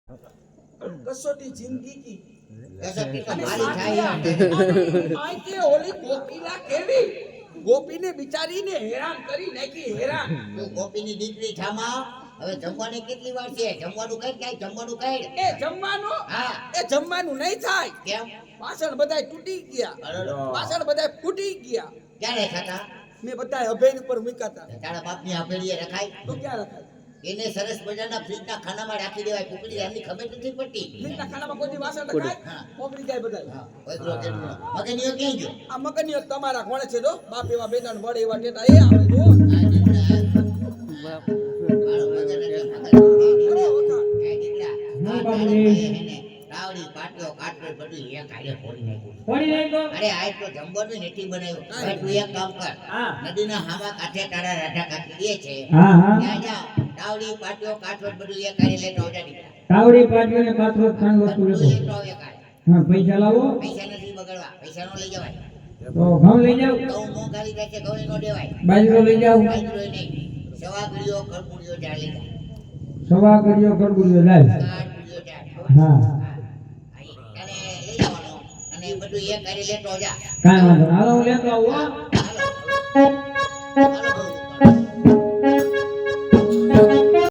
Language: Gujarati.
कसोटी जिंदगी की कसोटी तो અને मारी સાथिયા, થાય આ કે ઓલી ગોપીલા કેવી ગોપીને બિચારીને હેરાન કરી નાખી હેરાન. તું ગોપીની દીકરી ઠામા હવે જમવાની કેટલી વાર છે જમવાનું કઈ કાઈ જમવાનું કઈ એ જમવાનું હા એ જમવાનું નહીં થાય. કેમ પાછળ બધાય તૂટી ગયા, અરે પાછળ બધાય ફૂટી ગયા. ક્યારે ખાતા મેં બધાય અભેરી ઉપર મૂકાતા. તારા બાપની આભેડીએ રખાય તો ક્યાં રખાય? એને સરસ મજાના ફ્રીજના ખાનામાં રાખી દેવાય કુકડી એની ખબર નથી પડતી ફ્રીજના ખાનામાં કોઈ દી વાસણ રખાય? હા. ઓગળી જાય બધાય. હા વૈદ્રો કેટલો મગનીઓ ક્યાં ગયો આ મગનીઓ તમારા કોણે છે જો બાપ એવા બેટાને વડે એવા ટેટા એ આવે જો. આ દીકરા મારો મગન એટલે મગન અરે વખા. એ દીકરા આ તારે ભાઈએ હેને રાવડી પાટીઓ કાટવે બધું એક હારે ફોડી નાખ્યું કોની લઈ ગયો? અરે આજ તો જમવાનું નથી બનાવ્યું હવે તું એક કામ કર હા. નદીના હામા કાંઠે તારા રાધા કાકી એ છે હા હા ત્યાં જા ટાવડી પાટીઓ કાટવે બધું એક હારે લેતો આવજા દીકરા તાવડી પાટીઓ ને પાથરો ત્રણ વસ્તુ બધું લેતો. લેતો આવ એક હારે હા પૈસા લાવો પૈસા નથી બગડવા પૈસા નો લઈ જવાય તો ઘઉં લઈ જાવ, ઘઉં મોંઘારી રહેશે ઘઉં નો દેવાય બાજરો લઈ જાવ, બાજરોય નહીં સવાગડીઓ કળપુડીઓ ચાર લઈ જાય સવા કર્યો ગળગુડિયો લાવ. કાળપુડીઓ ચાર હા અને લઈ જવાનો અને બધું એક હારે લેતો જા કાંઈ વાંધો નહીં. હાલો હું લેતો આવું હો. હાલો હાલો બહુ